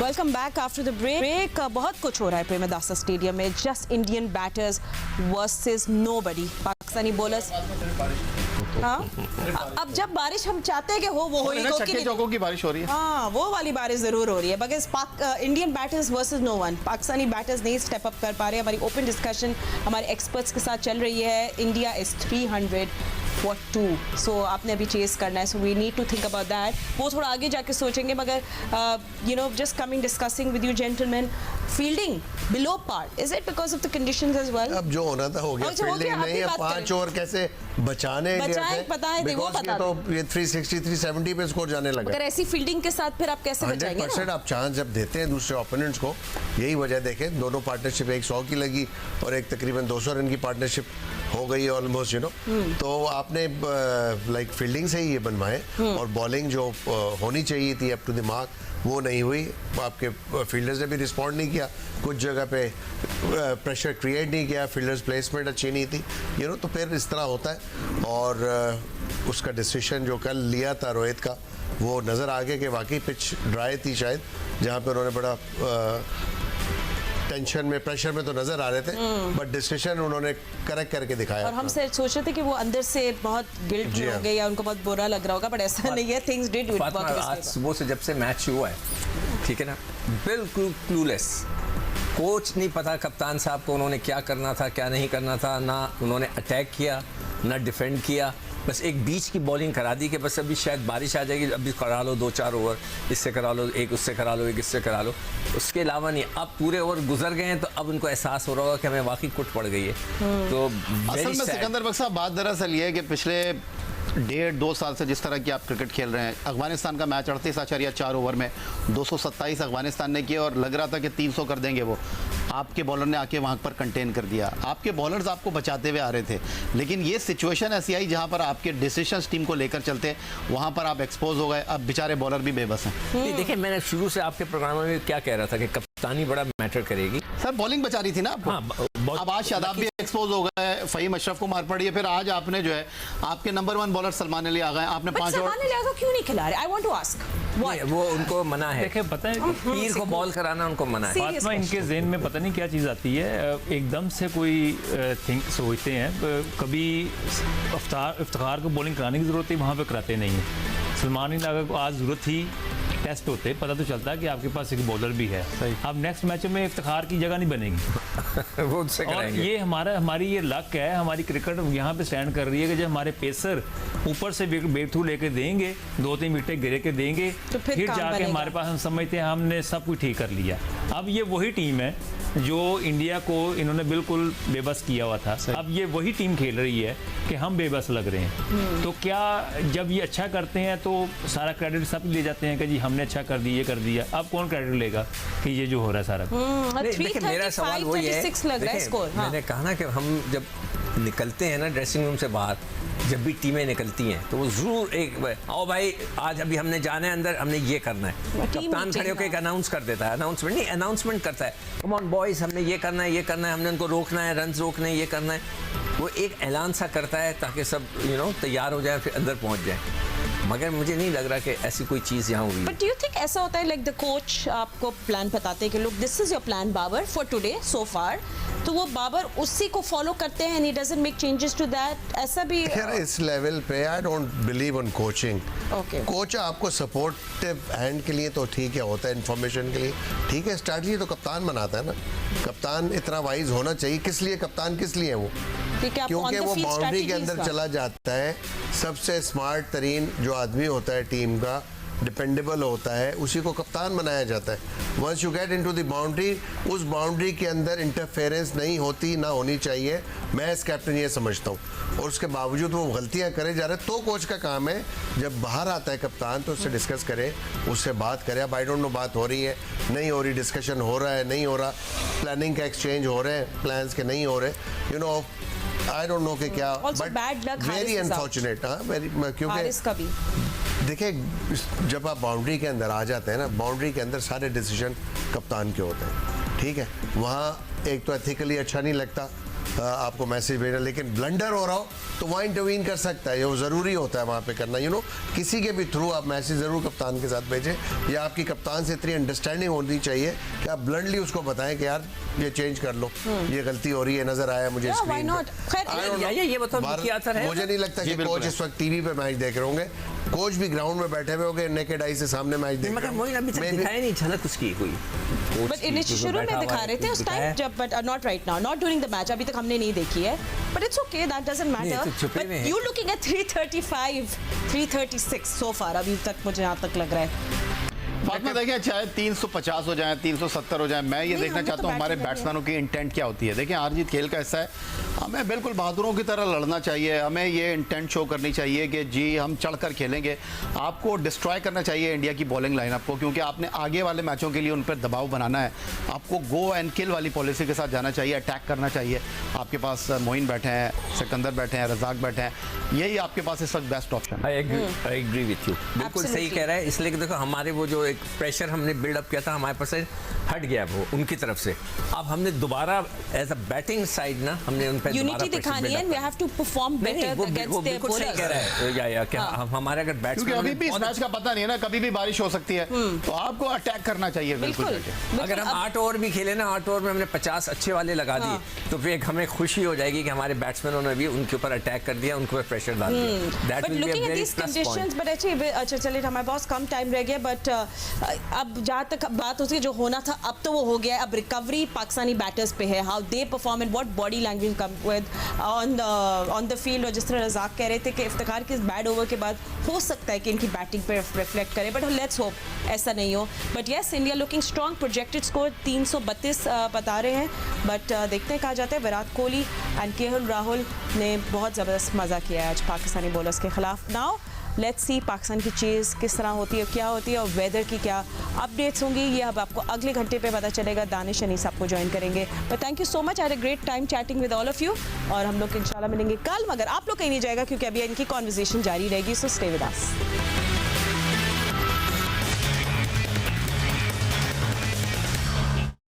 Welcome back after the break. बहुत कुछ हो रहा है प्रेमदासा स्टेडियम में। Just Indian batters versus nobody, Pakistani bowlers. हाँ, अब जब बारिश हम चाहते हैं कि हो वो होगी, चौकों की बारिश हो रही है। हाँ, वो वाली बारिश जरूर हो रही है। बगैर Indian batters versus no one, Pakistani batters नहीं स्टेप अप कर पा रहे। हमारी ओपन डिस्कशन हमारे एक्सपर्ट्स के साथ चल रही है। इंडिया इज 300 for 2, सो आपने अभी चेस करना है, so we need to think about that. वो थोड़ा आगे जाके सोचेंगे, मगर you know just coming discussing with you gentleman, fielding below par, is it because of the conditions as well? अब जो होना था हो गया। फील्डिंग नहीं है, 5 ओवर कैसे बचाने पता है, वो पता तो ये 360 370 पे स्कोर जाने लगा। अगर ऐसी फील्डिंग के साथ फिर आप कैसे बचाएंगे? 100% आप चांस जब देते हैं दूसरे ओपोनेंट्स को, यही वजह देखें दोनों पार्टनरशिप, एक 100 की लगी और एक तकरीबन 200 रन की पार्टनरशिप हो गई ऑलमोस्ट, यू नो। तो आपने लाइक फील्डिंग से ही ये बनवाए और बॉलिंग जो होनी चाहिए थी अप टू द मार्क वो नहीं हुई। आपके फील्डर्स ने भी रिस्पॉन्ड नहीं किया, कुछ जगह पे प्रेशर क्रिएट नहीं किया, फील्डर्स प्लेसमेंट अच्छी नहीं थी, यू नो। तो फिर इस तरह होता है। और उसका डिसीजन जो कल लिया था रोहित का, वो नज़र आ गया कि वाकई पिच ड्राई थी शायद, जहाँ पे उन्होंने बड़ा टेंशन में, प्रेशर में तो नजर आ रहे थे, बट डिसीजन उन्होंने करेक्ट करके दिखाया। और हम सोच रहे थे कि वो अंदर से बहुत गिल्ट हो गए या उनको बहुत बुरा लग रहा होगा, बट ऐसा नहीं है। Things did work. आज सुबह से जब से मैच हुआ है, ठीक है ना, बिल्कुल क्लूलेस। कोच नहीं पता कप्तान साहब को उन्होंने क्या करना था, क्या नहीं करना था। ना उन्होंने अटैक किया, ना डिफेंड किया, बस एक बीच की बॉलिंग करा दी कि बस अभी शायद बारिश आ जाएगी, अभी करा लो 2-4 ओवर, इससे करा लो, एक उससे करा लो, एक इससे करा लो, उसके अलावा नहीं। अब पूरे ओवर गुजर गए हैं तो अब उनको एहसास हो रहा होगा कि हमें वाकई कुट पड़ गई है। तो असल में सिकंदर बख्श साहब, बात दरअसल ये है कि पिछले 1.5-2 साल से जिस तरह की आप क्रिकेट खेल रहे हैं, अफगानिस्तान का मैच 38.4 ओवर में 227 अफगानिस्तान ने किए और लग रहा था कि 300 कर देंगे वो। आपके बॉलर ने आके वहाँ पर कंटेन कर दिया। आपके बॉलर्स आपको बचाते हुए आ रहे थे, लेकिन ये सिचुएशन ऐसी आई जहाँ पर आपके डिसीजंस टीम को लेकर चलते, वहाँ पर आप एक्सपोज हो गए। अब बेचारे बॉलर भी बेबस हैं। देखिए, मैंने शुरू से आपके प्रोग्राम में क्या कह रहा था कि कप्तानी बड़ा मैटर करेगी। सर, बॉलिंग बचा रही थी ना आपको। हाँ, अब आज शादाब भी एक्सपोज हो गए, फहीम अशरफ को मार पड़ी है, फिर आज आपने जो है आपके नंबर 1 बॉलर सलमान अली आ गए, आपने 5 और क्यों नहीं खिला रहे? आई वांट टू आस्क वो उनको मना है। देखिए, पता है पीर को बॉल कराना उनको मना है। फातिमा, इनके ज़हन में पता नहीं क्या चीज़ आती है, एकदम से कोई थिंक सोचते हैं। कभी इफ्तिखार को बॉलिंग कराने की ज़रूरत है, वहाँ पे कराते नहीं है। सलमान अली अगर आज ज़रूरत थी, टेस्ट होते पता तो चलता है कि आपके पास एक बॉलर भी है। अब नेक्स्ट मैच में इफ्तिखार की जगह नहीं बनेगी। वो उससे और ये हमारी ये लक है, हमारी क्रिकेट यहाँ पे स्टैंड कर रही है कि जब हमारे पेसर ऊपर से ब्रेक थ्रू लेके देंगे, 2-3 विकेट गिरे के देंगे, तो फिर जाके हमारे पास हम समझते हैं हमने सब कुछ ठीक कर लिया। अब ये वही टीम है जो इंडिया को इन्होंने बिल्कुल बेबस किया हुआ था। अब ये वही टीम खेल रही है कि हम बेबस लग रहे हैं। तो क्या जब ये अच्छा करते हैं तो सारा क्रेडिट सब ले जाते हैं कि जी हमने अच्छा कर दिया, ये कर दिया। अब कौन क्रेडिट लेगा कि ये जो हो रहा है सारा? देखिए, मेरा सवाल वही है, मैंने कहा ना कि हम जब निकलते हैं ना ड्रेसिंग रूम से बाहर, जब भी टीमें निकलती हैं तो वो जरूर एक आओ भाई आज अभी हमने जाना है अंदर, हमने ये करना है। कप्तान खड़े होकर एक अनाउंस कर देता है, अनाउंसमेंट करता है, कम ऑन बॉयज हमने ये करना है, ये करना है, हमने उनको रोकना है, रन रोकने हैं, ये करना है। वो एक ऐलान सा करता है ताकि सब तैयार हो जाए, फिर अंदर पहुंच जाए। मगर मुझे नहीं लग रहा कि ऐसी कोई चीज़ यहाँ हुई। बट डू यू थिंक ऐसा होता है लाइक द कोच आपको प्लान बताते हैं कि look this is your plan Babar for today so far, तो वो बाबर उसी को फॉलो करते हैं and he doesn't make changes to that? ऐसा भी यार इस लेवल पे I don't believe in coaching. Okay, coach आपको सपोर्टिव हैंड के लिए तो ठीक है, होता है इन्फॉर्मेशन के लिए ठीक है, स्ट्रैटेजी तो कप्तान बनाता है ना। कप्तान इतना वाइज होना चाहिए। किस लिए कप्तान, किस लिए है वो? क्योंकि वो बाउंड्री के अंदर चला जाता है, सबसे स्मार्ट तरीन जो आदमी होता है टीम का, डिपेंडेबल होता है, उसी को कप्तान बनाया जाता है। Once you get into the boundary, उस बाउंड्री के अंदर इंटरफेरेंस नहीं होती, ना होनी चाहिए। मैं एज कैप्टन ये समझता हूँ, और उसके बावजूद वो गलतियाँ करे जा रहे, तो कोच का काम है जब बाहर आता है कप्तान तो उससे डिस्कस करे, उससे बात करे। अब आई डोंट नो बात हो रही है नहीं हो रही, डिस्कशन हो रहा है नहीं हो रहा, प्लानिंग का एक्सचेंज हो रहे हैं, प्लान्स के नहीं हो रहे, you know I don't know कि क्या, बट वेरी अनफॉर्चुनेट। हाँ, क्योंकि देखिए जब आप बाउंड्री के अंदर आ जाते हैं ना, बाउंड्री के अंदर सारे डिसीजन कप्तान के होते हैं, ठीक है। वहाँ एक तो एथिकली अच्छा नहीं लगता, आपको मैसेज भेजना, लेकिन ब्लंडर हो रहा हो तो वहाँ इंटरवीन कर सकता है, ये वो ज़रूरी होता है वहाँ पे करना। किसी के भी थ्रू आप मैसेज ज़रूर कप्तान के साथ भेजें, या आपकी कप्तान से इतनी अंडरस्टैंडिंग होनी चाहिए कि आप ब्लंडली उसको बताएं कि यार ये चेंज कर लो, ये गलती हो रही है, नजर आया मुझे स्क्रीन पे। मुझे नहीं लगता कि कोच इस वक्त टीवी पे मैच देख रहे होंगे, कोच भी ग्राउंड में बैठे हुए होंगे, नेकेड आई से सामने मैच देख रहे होंगे। बट इनिशियल शुरू में दिखा रहे थे उस टाइम जब, but not right now, not during the match, अभी तक हमने नहीं देखी है, but it's okay, that doesn't matter. But you looking at 335 336 सो फार, अभी तक मुझे यहाँ तक लग रहा है। फातिमा देखिए, चाहे 350 हो जाए 370 हो जाए, मैं ये देखना चाहता हूँ हमारे बैट्समैनों की इंटेंट क्या होती है। देखिए, हार जीत खेल का हिस्सा है, हमें बिल्कुल बहादुरों की तरह लड़ना चाहिए, हमें ये इंटेंट शो करनी चाहिए कि जी हम चढ़कर खेलेंगे। आपको डिस्ट्रॉय करना चाहिए इंडिया की बॉलिंग लाइनअप को, क्योंकि आपने आगे वाले मैचों के लिए उन पर दबाव बनाना है। आपको गो एंड किल वाली पॉलिसी के साथ जाना चाहिए, अटैक करना चाहिए। आपके पास मोइन बैठे हैं, सिकंदर बैठे हैं, रजाक बैठे हैं, यही आपके पास इस वक्त बेस्ट ऑप्शन है। आई एग्री विथ यू, बिल्कुल सही कह रहा है। इसलिए कि देखो, हमारे वो जो एक प्रेशर हमने बिल्डअप किया था, हमारे पास से हट गया वो उनकी तरफ से। अब हमने दोबारा एज अ बैटिंग साइड ना, हमने उन पर यूनिटी दिखानी है, we have to perform better against their bowlers. कह रहा है या क्या हमारे अगर बैट्समैन, क्योंकि अभी भी इस मैच का पता नहीं है ना, कभी भी बारिश हो सकती है, तो आपको अटैक करना चाहिए बिल्कुल। अगर हम 8 ओवर भी खेले ना, 8 ओवर में हमने 50 अच्छे वाले लगा दिए, तो फिर हमें खुशी हो जाएगी कि हमारे बैट्समैनों ने भी उनके ऊपर अटैक कर दिया, उनके ऊपर प्रेशर डाल दिया। That will be a very plus point. But actually अच्छा चलिए, हमारे पास कम टाइम रह गया, बट अब जहाँ तक बात होती है जो होना था अब तो वो हो गया है। अब रिकवरी पाकिस्तानी बैटर्स पे है, how they perform and what body language come with on the field. और जिस तरह रज़ाक कह रहे थे कि इफ्तिखार के इस बैड ओवर के बाद हो सकता है कि इनकी बैटिंग पे रिफ्लेक्ट करे, बट लेट्स होप ऐसा नहीं हो। But yes, India looking strong, projected score 332 बता रहे हैं, बट देखते हैं कहा जाता है। विराट कोहली एंड केएल राहुल ने बहुत ज़बरदस्त मज़ा किया है आज पाकिस्तानी बॉलर्स के खिलाफ। नाउ लेट्स सी पाकिस्तान की चेज़ किस तरह होती है, क्या होती है, और वेदर की क्या अपडेट्स होंगी, ये अब आपको अगले घंटे पे पता चलेगा। दानिश अनीस आपको ज्वाइन करेंगे। But thank you so much, I had a great time chatting with all of you, और हम लोग इंशाल्लाह मिलेंगे कल, मगर आप लोग कहीं नहीं जाएगा क्योंकि अभी इनकी कॉन्वर्सेशन जारी रहेगी, सो स्टे विद अस।